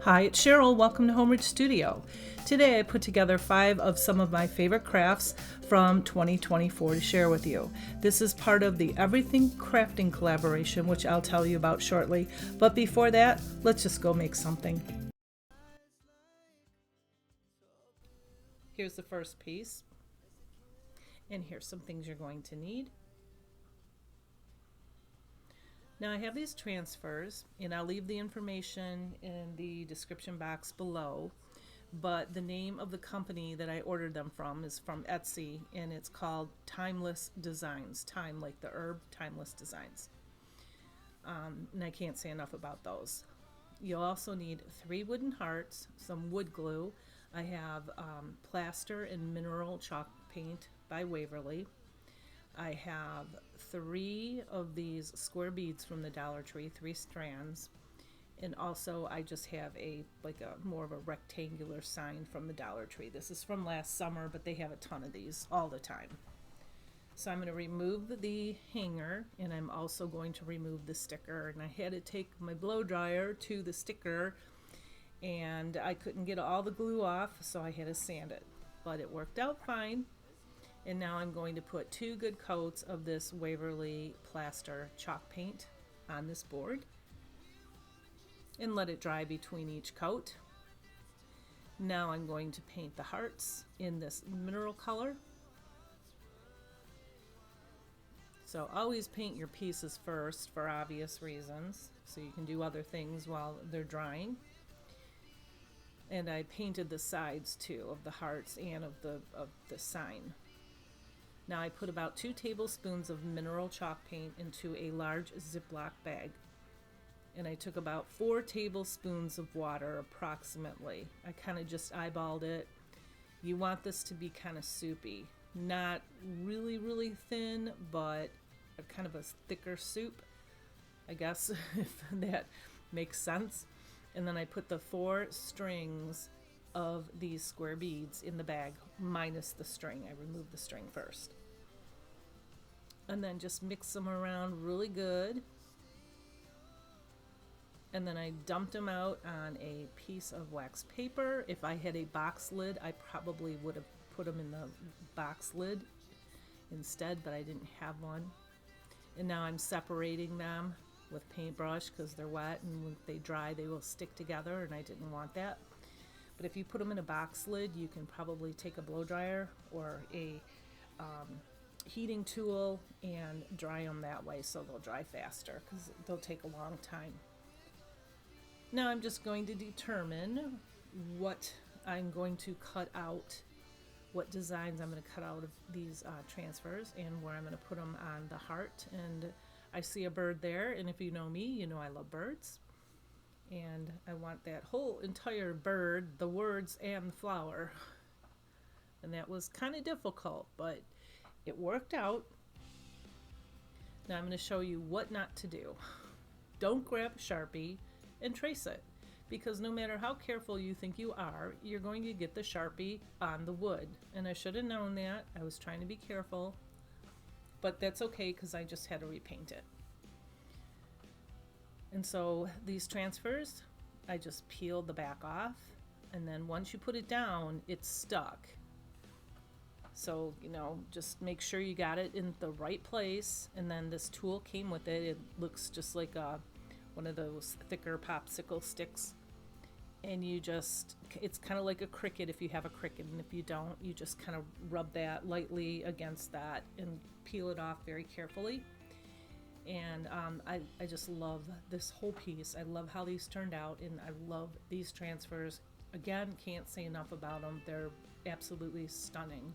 Hi, it's Cheryl. Welcome to Homeridge Studio. Today I put together 5 of some of my favorite crafts from 2024 to share with you. This is part of the Everything Crafting collaboration, which I'll tell you about shortly. But before that, let's just go make something. Here's the first piece. And here's some things you're going to need. Now I have these transfers, and I'll leave the information in the description box below, but the name of the company that I ordered them from is from Etsy, and it's called Timeless Designs. Time like the herb, Timeless Designs. And I can't say enough about those. You'll also need 3 wooden hearts, some wood glue. I have plaster and mineral chalk paint by Waverly. I have 3 of these square beads from the Dollar Tree, 3 strands. And also I just have a more of a rectangular sign from the Dollar Tree. This is from last summer, but they have a ton of these all the time. So I'm going to remove the hanger, and I'm also going to remove the sticker. And I had to take my blow dryer to the sticker, and I couldn't get all the glue off, so I had to sand it. But it worked out fine. And now I'm going to put 2 good coats of this Waverly plaster chalk paint on this board and let it dry between each coat. Now I'm going to paint the hearts in this mineral color. So always paint your pieces first for obvious reasons, so you can do other things while they're drying. And I painted the sides too of the hearts and of the sign. Now I put about 2 tablespoons of mineral chalk paint into a large Ziploc bag. And I took about 4 tablespoons of water approximately. I kind of just eyeballed it. You want this to be kind of soupy. Not really, really thin, but a kind of a thicker soup, I guess, if that makes sense. And then I put the 4 strings of these square beads in the bag minus the string. I removed the string first. And then just mix them around really good. And then I dumped them out on a piece of wax paper. If I had a box lid, I probably would have put them in the box lid instead, but I didn't have one. And now I'm separating them with paintbrush because they're wet, and when they dry they will stick together, and I didn't want that. But if you put them in a box lid, you can probably take a blow dryer or a heating tool and dry them that way, so they'll dry faster because they'll take a long time. Now I'm just going to determine what I'm going to cut out, what designs I'm going to cut out of these transfers, and where I'm going to put them on the heart. And I see a bird there, and if you know me, you know I love birds. And I want that whole entire bird, the words and the flower. And that was kind of difficult, but it worked out. Now I'm going to show you what not to do. Don't grab a Sharpie and trace it, because no matter how careful you think you are, you're going to get the Sharpie on the wood. And I should have known that. I was trying to be careful, but that's okay because I just had to repaint it. And so these transfers, I just peeled the back off, and then once you put it down, it's stuck. So, just make sure you got it in the right place. And then this tool came with it. It looks just like one of those thicker popsicle sticks. And it's kind of like a Cricut if you have a Cricut, and if you don't, you just kind of rub that lightly against that and peel it off very carefully. And I just love this whole piece. I love how these turned out, and I love these transfers. Again, can't say enough about them. They're absolutely stunning.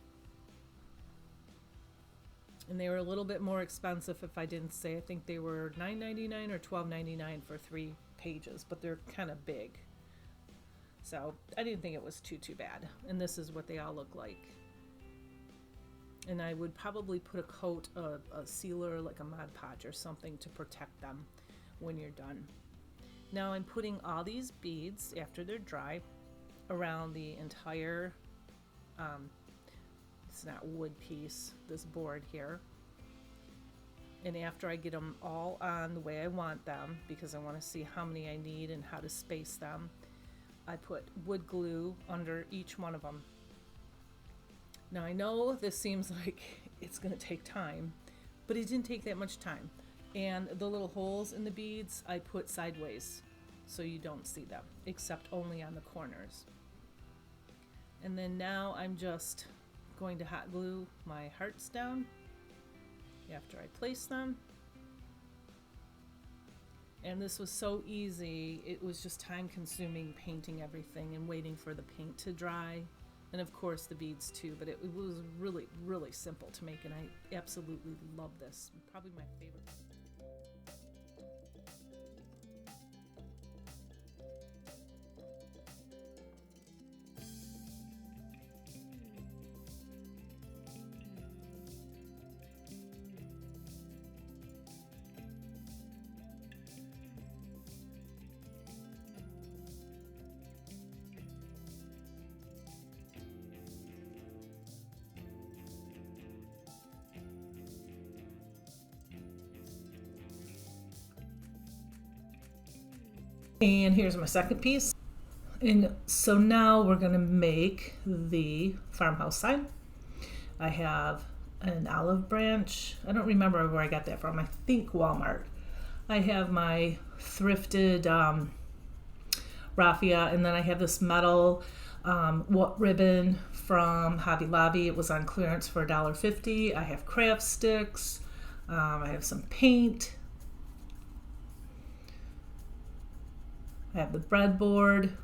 And they were a little bit more expensive if I didn't say. I think they were $9.99 or $12.99 for 3 pages, but they're kind of big. So I didn't think it was too bad. And this is what they all look like. And I would probably put a coat of a sealer, like a Mod Podge or something, to protect them when you're done. Now I'm putting all these beads, after they're dry, around the entire, it's not wood piece, this board here. And after I get them all on the way I want them, because I want to see how many I need and how to space them, I put wood glue under each one of them. Now I know this seems like it's going to take time, but it didn't take that much time. And the little holes in the beads I put sideways so you don't see them, except only on the corners. And then now I'm just going to hot glue my hearts down after I place them. And this was so easy, it was just time consuming painting everything and waiting for the paint to dry. And of course the beads too, but it was really, really simple to make, and I absolutely love this. Probably my favorite. And here's my second piece. And so now we're going to make the farmhouse sign. I have an olive branch. I don't remember where I got that from. I think Walmart. I have my thrifted raffia, and then I have this metal ribbon from Hobby Lobby. It was on clearance for $1.50. I have craft sticks. I have some paint. I have the breadboard,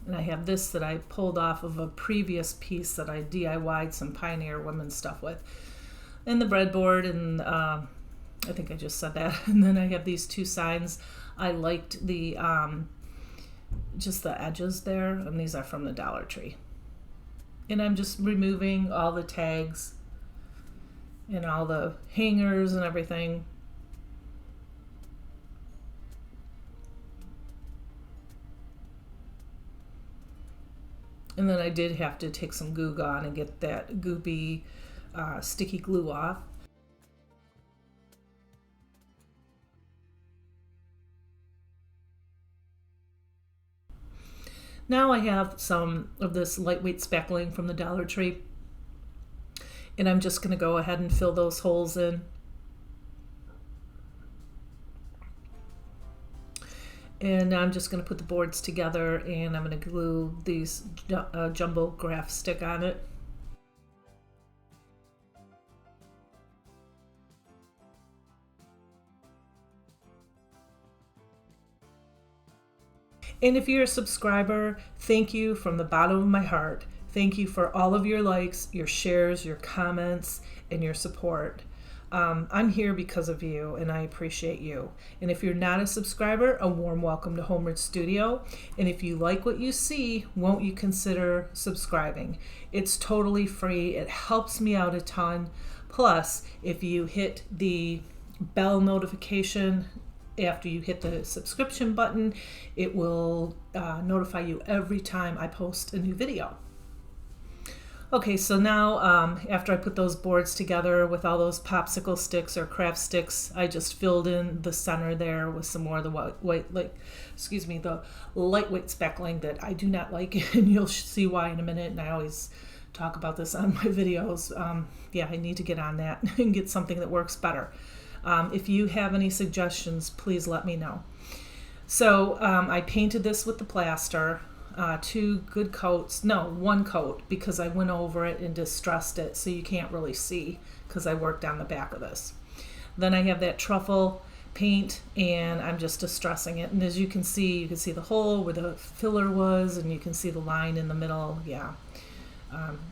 and I have this that I pulled off of a previous piece that I DIY'd some Pioneer Women stuff with. And the breadboard, and I think I just said that. And then I have these two signs. I liked the just the edges there, and these are from the Dollar Tree. And I'm just removing all the tags and all the hangers and everything. And then I did have to take some Goo Gone and get that goopy sticky glue off. Now I have some of this lightweight speckling from the Dollar Tree, and I'm just going to go ahead and fill those holes in. And I'm just going to put the boards together, and I'm going to glue these jumbo graph stick on it. And if you're a subscriber, thank you from the bottom of my heart. Thank you for all of your likes, your shares, your comments, and your support. I'm here because of you, and I appreciate you. And if you're not a subscriber, a warm welcome to Homeward Studio. And if you like what you see, won't you consider subscribing? It's totally free. It helps me out a ton. Plus, if you hit the bell notification after you hit the subscription button, it will notify you every time I post a new video. Okay, so now after I put those boards together with all those popsicle sticks or craft sticks, I just filled in the center there with some more of the the lightweight speckling that I do not like, and you'll see why in a minute. And I always talk about this on my videos. Yeah, I need to get on that and get something that works better. If you have any suggestions, please let me know. So I painted this with the plaster. 2 good coats, no, 1 coat, because I went over it and distressed it so you can't really see, because I worked on the back of this. Then I have that truffle paint, and I'm just distressing it, and as you can see the hole where the filler was, and you can see the line in the middle. Yeah,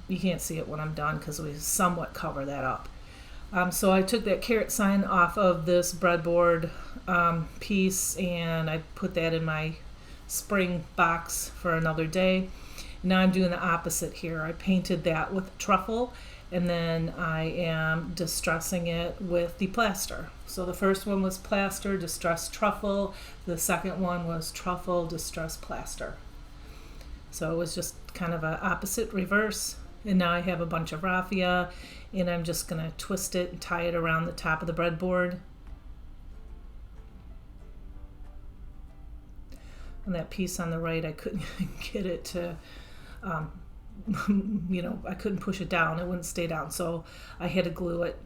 you can't see it when I'm done because we somewhat cover that up. So I took that carrot sign off of this breadboard piece, and I put that in my spring box for another day. Now I'm doing the opposite here. I painted that with truffle, and then I am distressing it with the plaster. So the first one was plaster, distressed truffle. The second one was truffle, distressed plaster. So it was just kind of an opposite reverse. And now I have a bunch of raffia, and I'm just going to twist it and tie it around the top of the breadboard. And that piece on the right, I couldn't get it to, you know, I couldn't push it down. It wouldn't stay down, so I had to glue it.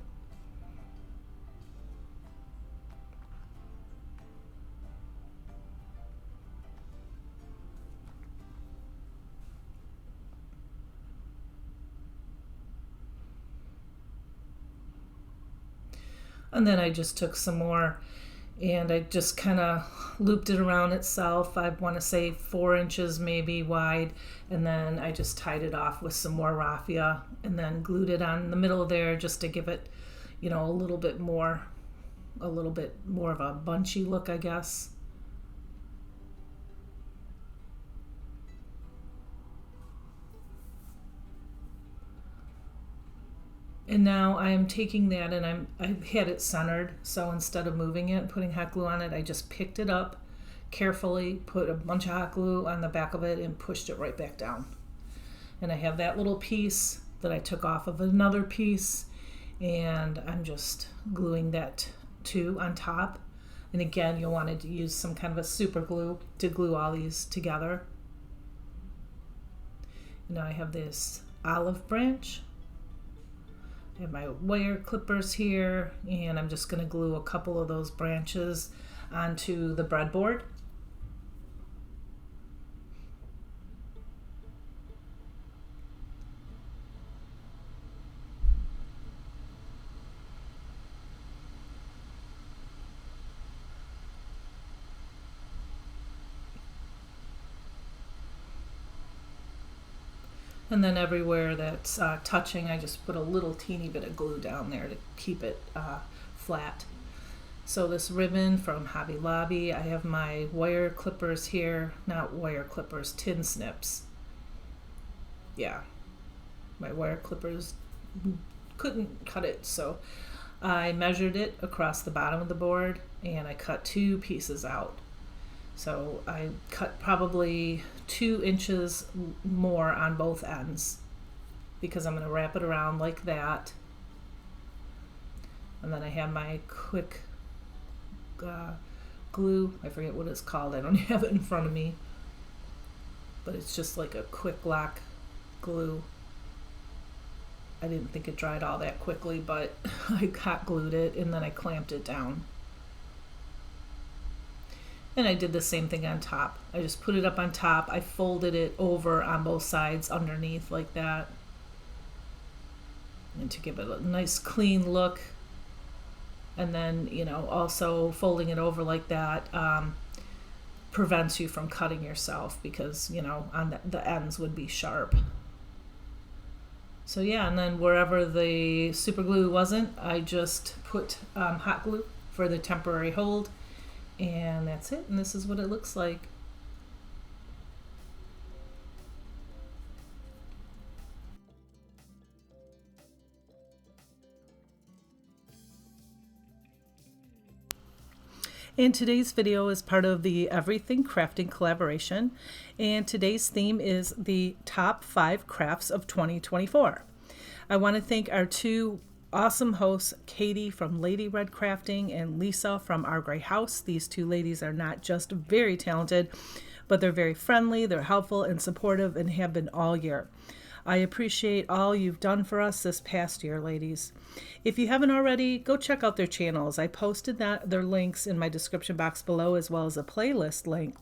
And then I just took some more and I just kind of looped it around itself. I want to say 4 inches maybe wide, and then I just tied it off with some more raffia and then glued it on the middle there just to give it, you know, a little bit more of a bunchy look, I guess. And now I am taking that and I had it centered, so instead of moving it and putting hot glue on it, I just picked it up carefully, put a bunch of hot glue on the back of it and pushed it right back down. And I have that little piece that I took off of another piece, and I'm just gluing that too on top. And again, you'll want to use some kind of a super glue to glue all these together. Now I have this olive branch. I have my wire clippers here, and I'm just going to glue a couple of those branches onto the breadboard. And then everywhere that's touching, I just put a little teeny bit of glue down there to keep it flat. So this ribbon from Hobby Lobby, I have my wire clippers here, not wire clippers, tin snips. Yeah, my wire clippers couldn't cut it, so I measured it across the bottom of the board and I cut 2 pieces out. So I cut probably 2 inches more on both ends because I'm going to wrap it around like that. And then I have my quick glue. I forget what it's called. I don't have it in front of me. But it's just like a quick lock glue. I didn't think it dried all that quickly, but I hot glued it and then I clamped it down. And I did the same thing on top. I just put it up on top. I folded it over on both sides underneath like that. And to give it a nice clean look. And then, you know, also folding it over like that prevents you from cutting yourself because, you know, on the ends would be sharp. So yeah, and then wherever the super glue wasn't, I just put hot glue for the temporary hold. And that's it, and this is what it looks like. And today's video is part of the Everything Crafting collaboration, and today's theme is the top 5 crafts of 2024. I want to thank our 2 awesome hosts, Katie from Lady Red Crafting and Lisa from Our Gray House. These 2 ladies are not just very talented, but they're very friendly, they're helpful and supportive, and have been all year. I appreciate all you've done for us this past year, ladies. If you haven't already, go check out their channels. I posted their links in my description box below, as well as a playlist link,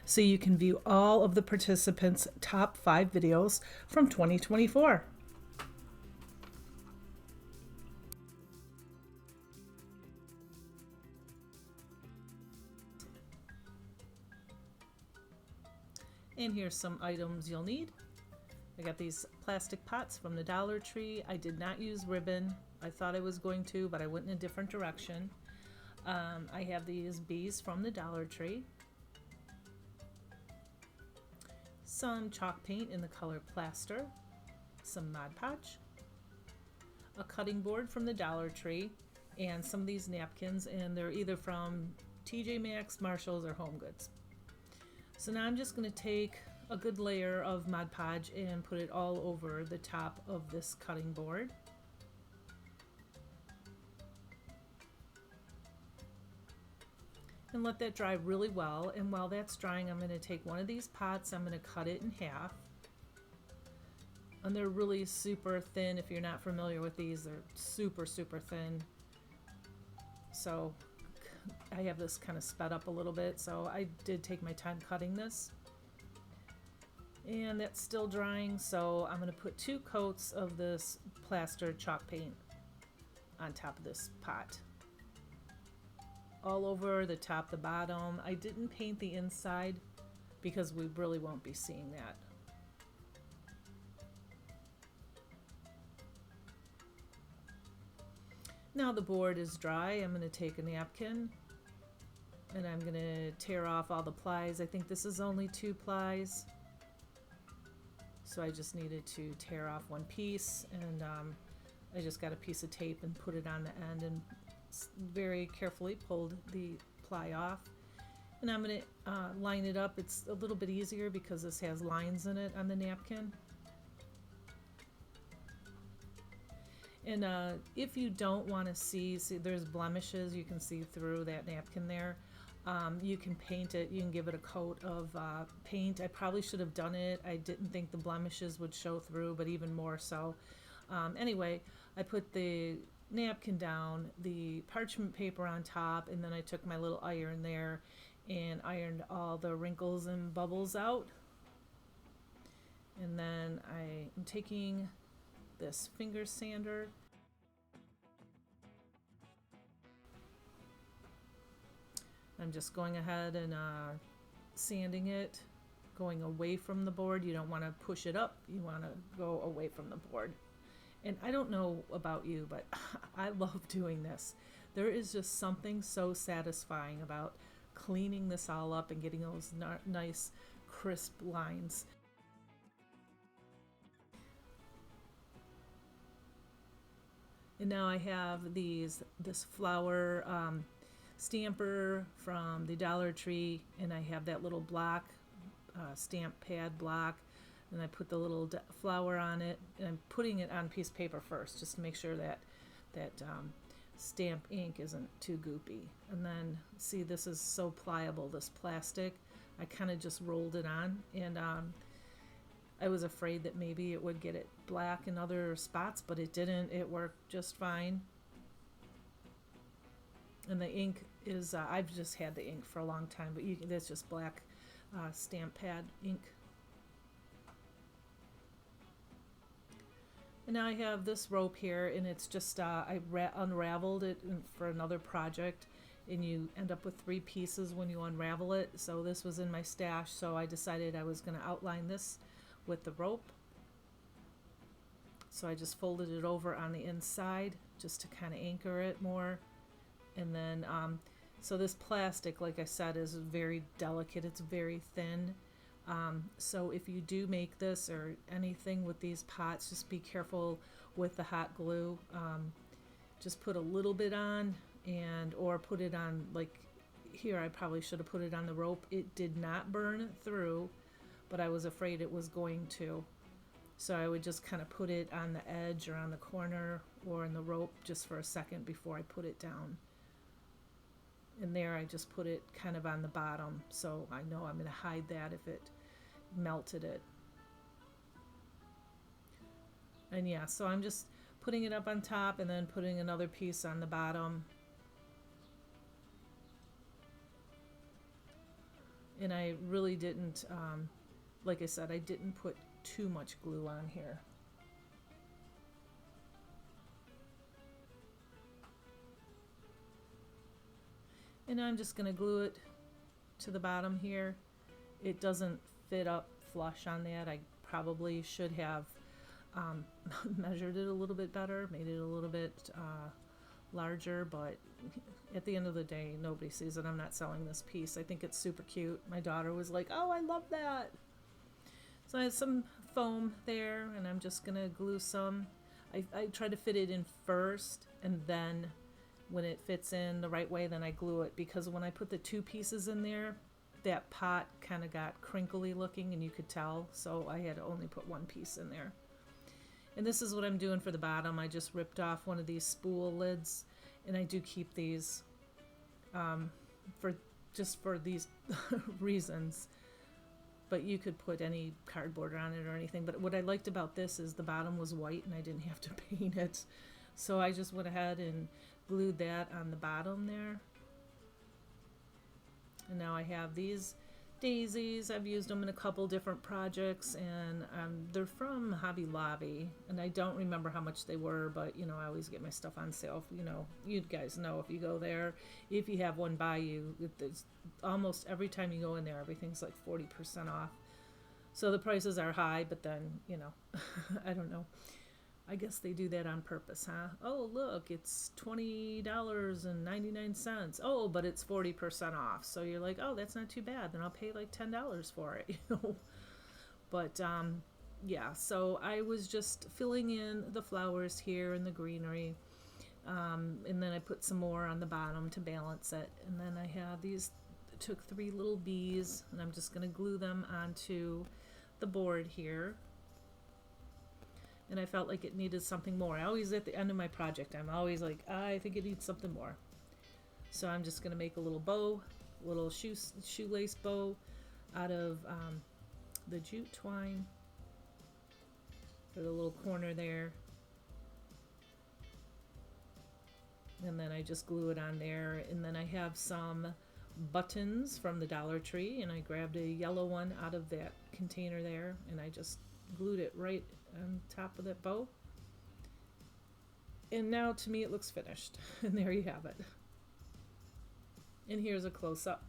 so you can view all of the participants' top 5 videos from 2024. And here's some items you'll need. I got these plastic pots from the Dollar Tree. I did not use ribbon. I thought I was going to, but I went in a different direction. I have these bees from the Dollar Tree. Some chalk paint in the color plaster. Some Mod Podge. A cutting board from the Dollar Tree. And some of these napkins, and they're either from TJ Maxx, Marshalls, or Home Goods. So now I'm just going to take a good layer of Mod Podge and put it all over the top of this cutting board. And going to let that dry really well, and while that's drying, I'm going to take one of these pots, I'm going to cut it in half. And they're really super thin. If you're not familiar with these, they're super, super thin. So I have this kind of sped up a little bit, so I did take my time cutting this. And that's still drying, so I'm going to put 2 coats of this plaster chalk paint on top of this pot. All over the top, the bottom. I didn't paint the inside because we really won't be seeing that. Now the board is dry. I'm going to take a napkin and I'm going to tear off all the plies. I think this is only 2 plies. So I just needed to tear off one piece, and I just got a piece of tape and put it on the end and very carefully pulled the ply off. And I'm going to line it up. It's a little bit easier because this has lines in it on the napkin. And if you don't want to see there's blemishes, you can see through that napkin there. You can paint it, you can give it a coat of paint. I probably should have done it. I didn't think the blemishes would show through, but even more so. Anyway, I put the napkin down, the parchment paper on top, and then I took my little iron there and ironed all the wrinkles and bubbles out. And then I am taking this finger sander. I'm just going ahead and sanding it, going away from the board. You don't want to push it up, you want to go away from the board. And I don't know about you, but I love doing this. There is just something so satisfying about cleaning this all up and getting those nice crisp lines. And now I have this flower stamper from the Dollar Tree, and I have that little block, stamp pad block, and I put the little flower on it, and I'm putting it on a piece of paper first just to make sure that stamp ink isn't too goopy. And then see, this is so pliable, this plastic. I kind of just rolled it on, and I was afraid that maybe it would get it black in other spots, but it didn't. It worked just fine. And the ink is, I've just had the ink for a long time, but that's just black stamp pad ink. And now I have this rope here, and it's just, I unraveled it for another project, and you end up with 3 pieces when you unravel it. So this was in my stash, so I decided I was going to outline this with the rope. So I just folded it over on the inside just to kind of anchor it more. And then, so this plastic, like I said, is very delicate. It's very thin. So if you do make this or anything with these pots, just be careful with the hot glue. Just put a little bit on, or put it on, like here I probably should have put it on the rope. It did not burn through, but I was afraid it was going to. So I would just kind of put it on the edge or on the corner or in the rope just for a second before I put it down. And there I just put it kind of on the bottom, so I know I'm going to hide that if it melted it. And yeah, so I'm just putting it up on top and then putting another piece on the bottom. And I really didn't, like I said, I didn't put too much glue on here. And I'm just going to glue it to the bottom here. It doesn't fit up flush on that. I probably should have measured it a little bit better, made it a little bit larger, but at the end of the day, nobody sees it. I'm not selling this piece. I think it's super cute. My daughter was like, oh, I love that. So I have some foam there, and I'm just going to glue some. I try to fit it in first, and then when it fits in the right way, then I glue it, because when I put the 2 pieces in there, that pot kind of got crinkly looking, and you could tell, so I had to only put 1 piece in there. And this is what I'm doing for the bottom. I just ripped off one of these spool lids, and I do keep these for just for these reasons. But you could put any cardboard on it or anything. But what I liked about this is the bottom was white and I didn't have to paint it. So I just went ahead and glued that on the bottom there. And now I have these daisies. I've used them in a couple different projects, and they're from Hobby Lobby, and I don't remember how much they were, but you know, I always get my stuff on sale. You know, you guys know if you go there, if you have one by you, it's almost every time you go in there, everything's like 40% off. So the prices are high, but then, you know, I don't know. I guess they do that on purpose, huh? Oh, look, it's $20.99. Oh, but it's 40% off. So you're like, oh, that's not too bad. Then I'll pay like $10 for it, you know. But yeah, so I was just filling in the flowers here and the greenery. And then I put some more on the bottom to balance it. And then I have these, took 3 little bees, and I'm just going to glue them onto the board here. And I felt like it needed something more. I always, at the end of my project, I'm always like, I think it needs something more. So I'm just going to make a little bow, a little shoelace bow out of the jute twine for the little corner there. And then I just glue it on there. And then I have some buttons from the Dollar Tree, and I grabbed a yellow one out of that container there, and I just glued it right on top of that bow. And now to me it looks finished. And there you have it. And here's a close-up.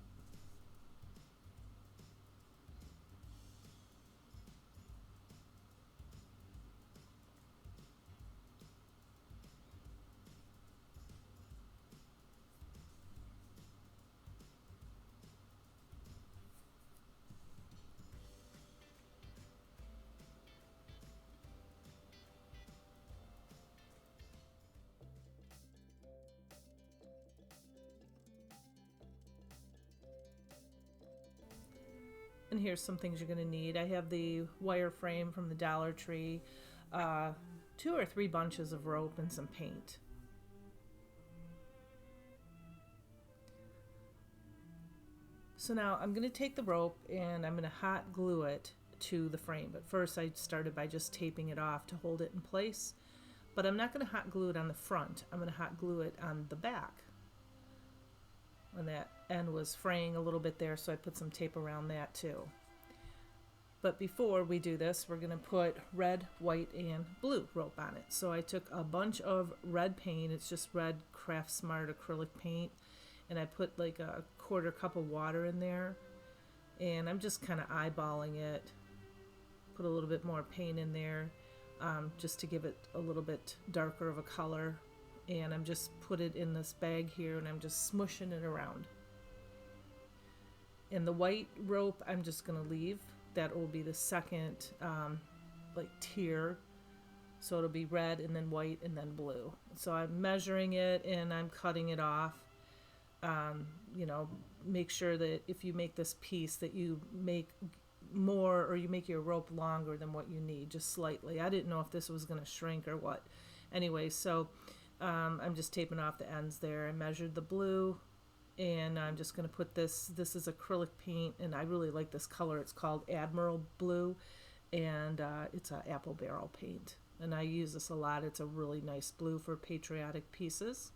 And here's some things you're going to need. I have the wire frame from the Dollar Tree, 2 or 3 bunches of rope, and some paint. So now I'm going to take the rope and I'm going to hot glue it to the frame. But first I started by just taping it off to hold it in place. But I'm not going to hot glue it on the front. I'm going to hot glue it on the back. And that end was fraying a little bit there, so I put some tape around that too. But before we do this, we're going to put red, white, and blue rope on it. So I took a bunch of red paint. It's just red Craft Smart acrylic paint. And I put like a 1/4 cup of water in there. And I'm just kind of eyeballing it. Put a little bit more paint in there just to give it a little bit darker of a color. And I'm just put it in this bag here, and I'm just smushing it around. And the white rope I'm just going to leave. That will be the second like tier. So it'll be red and then white and then blue. So I'm measuring it and I'm cutting it off. You know, make sure that if you make this piece that you make more, or you make your rope longer than what you need, just slightly. I didn't know if this was going to shrink or what. Anyway, so I'm just taping off the ends there. I measured the blue, and I'm just going to put this is acrylic paint, and I really like this color. It's called Admiral Blue, and it's an apple barrel paint, and I use this a lot. It's a really nice blue for patriotic pieces.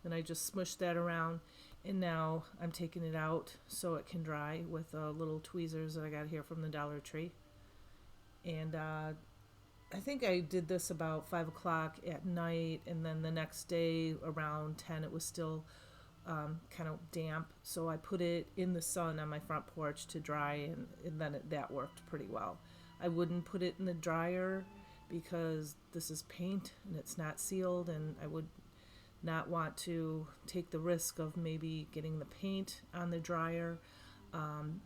And I just smushed that around, and now I'm taking it out so it can dry with little tweezers that I got here from the Dollar Tree. And I think I did this about 5 o'clock at night, and then the next day around 10 it was still kind of damp, so I put it in the sun on my front porch to dry, and then that worked pretty well. I wouldn't put it in the dryer because this is paint and it's not sealed, and I would not want to take the risk of maybe getting the paint on the dryer.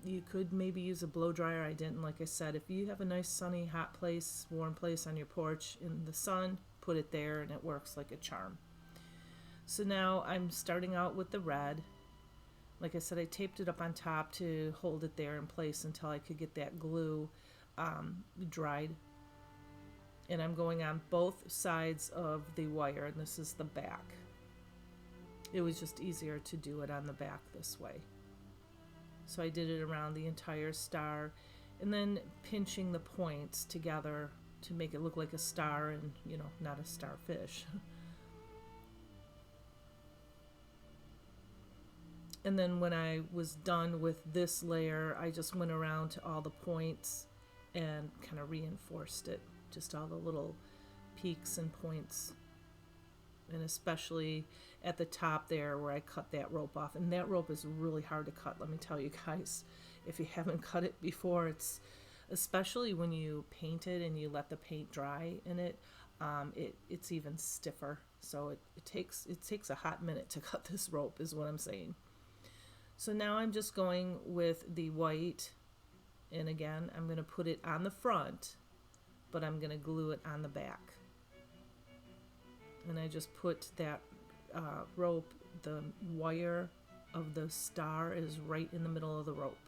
You could maybe use a blow dryer. I didn't. Like I said, if you have a nice sunny hot place, warm place on your porch in the sun, put it there and it works like a charm. So now I'm starting out with the red. Like I said, I taped it up on top to hold it there in place until I could get that glue dried. And I'm going on both sides of the wire, and this is the back. It was just easier to do it on the back this way. So I did it around the entire star, and then pinching the points together to make it look like a star and, you know, not a starfish. And then when I was done with this layer, I just went around to all the points and kind of reinforced it, just all the little peaks and points. And especially at the top there where I cut that rope off. And that rope is really hard to cut, let me tell you guys. If you haven't cut it before, it's, especially when you paint it and you let the paint dry in it, it's even stiffer. So it takes a hot minute to cut this rope, is what I'm saying. So now I'm just going with the white, and again, I'm going to put it on the front, but I'm going to glue it on the back. And I just put that rope, the wire of the star is right in the middle of the rope.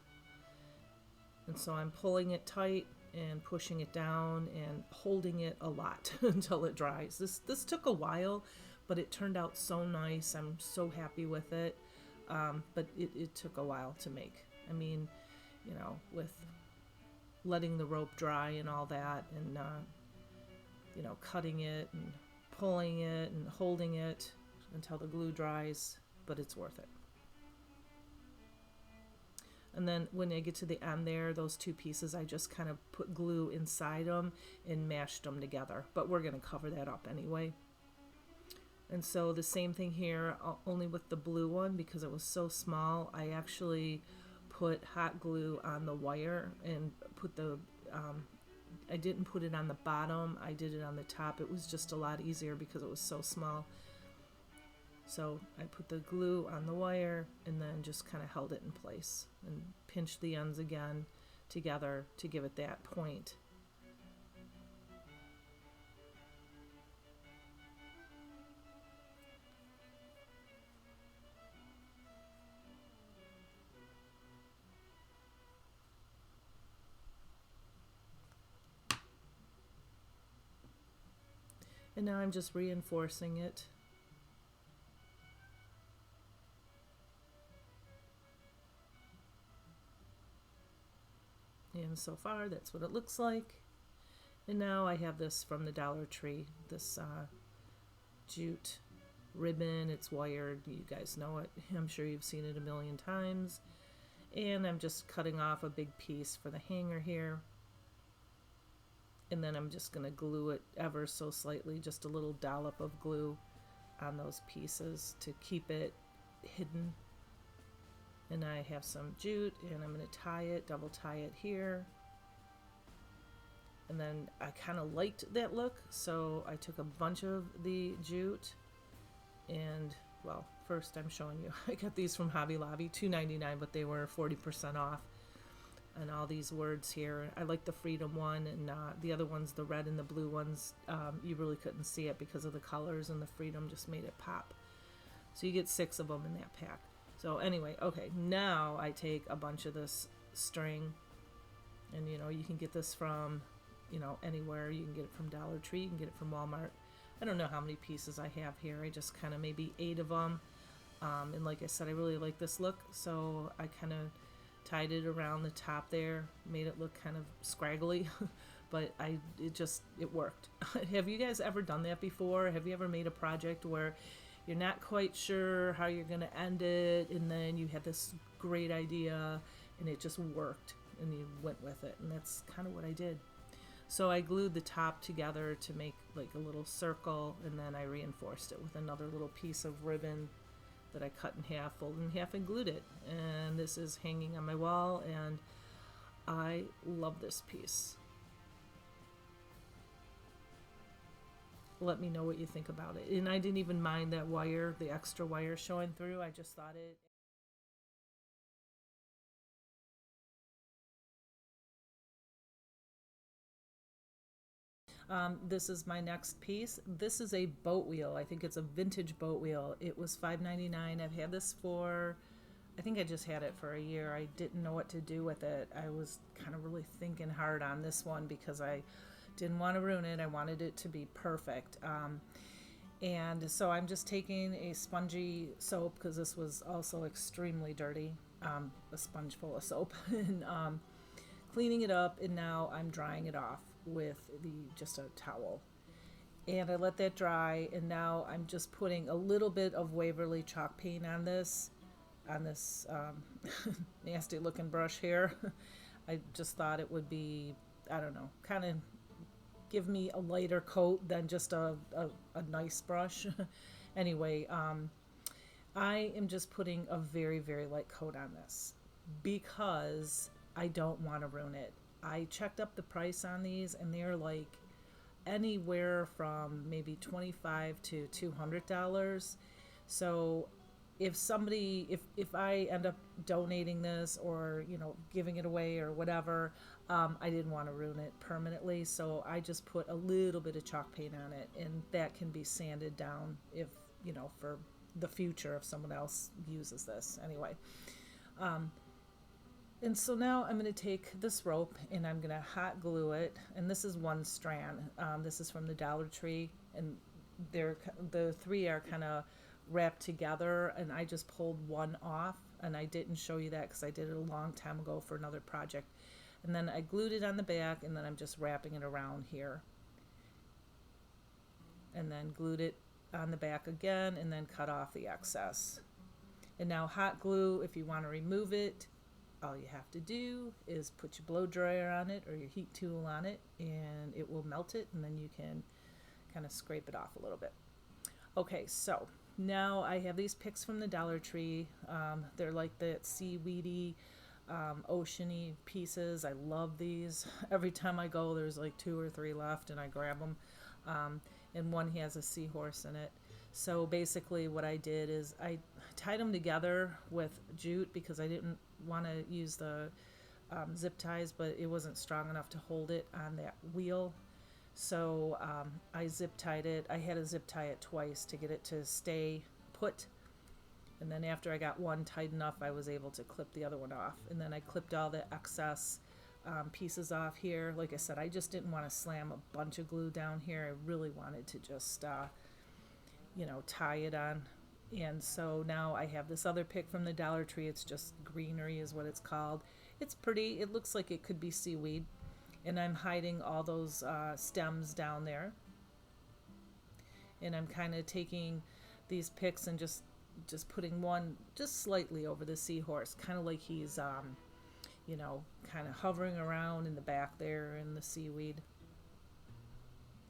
And so I'm pulling it tight and pushing it down and holding it a lot until it dries. This took a while, but it turned out so nice. I'm so happy with it. But it took a while to make. I mean, you know, with letting the rope dry and all that, and you know, cutting it and pulling it and holding it until the glue dries, but it's worth it. And then when I get to the end there, those two pieces, I just kind of put glue inside them and mashed them together, but we're going to cover that up anyway. And so the same thing here, only with the blue one, because it was so small, I actually put hot glue on the wire and put the, I didn't put it on the bottom, I did it on the top. It was just a lot easier because it was so small. So I put the glue on the wire and then just kind of held it in place and pinched the ends again together to give it that point. And now I'm just reinforcing it. And so far, that's what it looks like. And now I have this from the Dollar Tree, this jute ribbon. It's wired. You guys know it. I'm sure you've seen it a million times. And I'm just cutting off a big piece for the hanger here. And then I'm just going to glue it ever so slightly, just a little dollop of glue on those pieces to keep it hidden. And I have some jute, and I'm going to tie it, double tie it here. And then I kind of liked that look, so I took a bunch of the jute, and, well, first I'm showing you. I got these from Hobby Lobby, $2.99, but they were 40% off. And all these words here. I like the Freedom one, and the other ones, the red and the blue ones, you really couldn't see it because of the colors, and the Freedom just made it pop. So you get 6 of them in that pack. So anyway, okay, now I take a bunch of this string, and you know, you can get this from, you know, anywhere. You can get it from Dollar Tree, you can get it from Walmart. I don't know how many pieces I have here. I just kind of maybe 8 of them. And like I said, I really like this look, so I kind of tied it around the top there, made it look kind of scraggly, but it worked. Have you guys ever done that before? Have you ever made a project where you're not quite sure how you're going to end it, and then you had this great idea and it just worked and you went with it? And that's kind of what I did. So I glued the top together to make like a little circle, and then I reinforced it with another little piece of ribbon that I cut in half, folded in half, and glued it. And this is hanging on my wall, and I love this piece. Let me know what you think about it. And I didn't even mind that wire, the extra wire showing through. I just thought it... This is my next piece. This is a boat wheel. I think it's a vintage boat wheel. It was $5.99. I've had this for, I think I just had it for a year. I didn't know what to do with it. I was kind of really thinking hard on this one because I didn't want to ruin it. I wanted it to be perfect. And so I'm just taking a spongy soap because this was also extremely dirty, a sponge full of soap, and cleaning it up. And now I'm drying it off with the just a towel. And I let that dry. And now I'm just putting a little bit of Waverly chalk paint on this nasty looking brush here. I just thought it would be, I don't know, kind of give me a lighter coat than just a nice brush. Anyway, I am just putting a very, very light coat on this because I don't want to ruin it. I checked up the price on these and they're like anywhere from maybe $25 to $200. So if I end up donating this or giving it away or whatever, I didn't want to ruin it permanently, so I just put a little bit of chalk paint on it, and that can be sanded down if for the future if someone else uses this anyway. And so now I'm going to take this rope and I'm going to hot glue it, and this is one strand. This is from the Dollar Tree, and the three are kind of wrapped together, and I just pulled one off, and I didn't show you that because I did it a long time ago for another project. And then I glued it on the back, and then I'm just wrapping it around here, and then glued it on the back again, and then cut off the excess. And now hot glue, if you want to remove it, all you have to do is put your blow dryer on it or your heat tool on it, and it will melt it, and then you can kind of scrape it off a little bit. Okay, so now I have these picks from the Dollar Tree. They're like that seaweedy, oceany pieces. I love these. Every time I go, there's like 2 or 3 left, and I grab them. And one has a seahorse in it. So basically what I did is I tied them together with jute because I didn't want to use the zip ties, but it wasn't strong enough to hold it on that wheel. So I zip tied it. I had to zip tie it twice to get it to stay put. And then after I got one tight enough, I was able to clip the other one off. And then I clipped all the excess pieces off here. Like I said, I just didn't want to slam a bunch of glue down here. I really wanted to just, tie it on. And so now I have this other pick from the Dollar Tree. It's just greenery is what it's called. It's pretty. It looks like it could be seaweed. And I'm hiding all those stems down there. And I'm kind of taking these picks and just putting one just slightly over the seahorse, kind of like he's, kind of hovering around in the back there in the seaweed.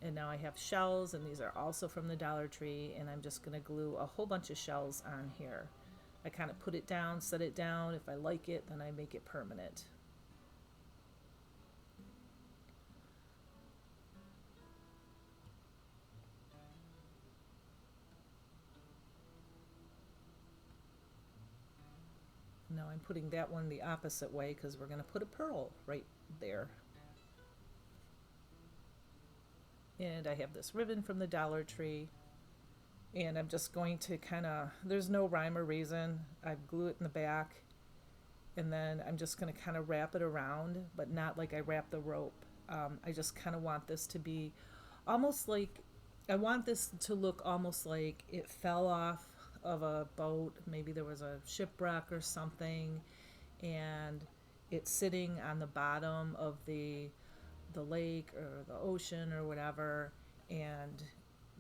And now I have shells, and these are also from the Dollar Tree, and I'm just going to glue a whole bunch of shells on here. I kind of put it down, set it down. If I like it, then I make it permanent. Now I'm putting that one the opposite way because we're going to put a pearl right there. And I have this ribbon from the Dollar Tree, and I'm just going to there's no rhyme or reason. I glue it in the back, and then I'm just going to kind of wrap it around, but not like I wrap the rope. I just kind of want this to be almost like, I want this to look almost like it fell off of a boat. Maybe there was a shipwreck or something, and it's sitting on the bottom of the lake or the ocean or whatever, and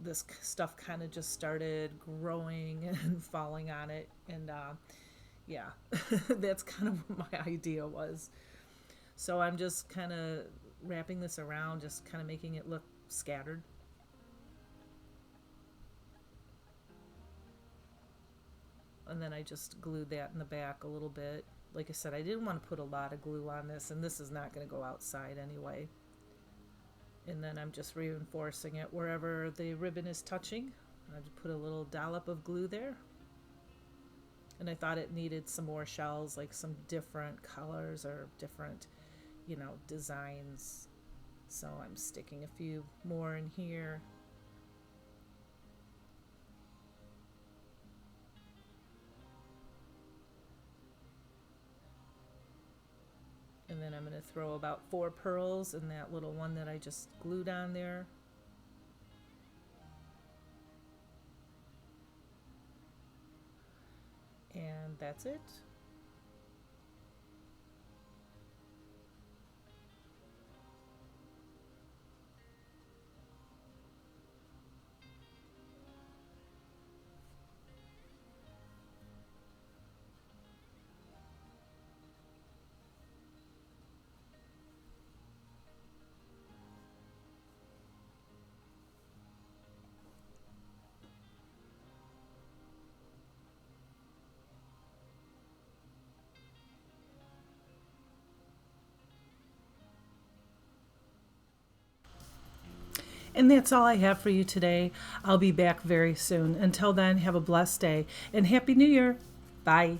this stuff kind of just started growing and falling on it, and yeah, that's kind of what my idea was. So I'm just kind of wrapping this around, just kind of making it look scattered. And then I just glued that in the back a little bit. Like I said, I didn't want to put a lot of glue on this, and this is not going to go outside anyway. And then I'm just reinforcing it wherever the ribbon is touching. I just put a little dollop of glue there. And I thought it needed some more shells, like some different colors or different, designs. So I'm sticking a few more in here. And then I'm going to throw about 4 pearls in that little one that I just glued on there. And that's it. And that's all I have for you today. I'll be back very soon. Until then, have a blessed day and Happy New Year. Bye.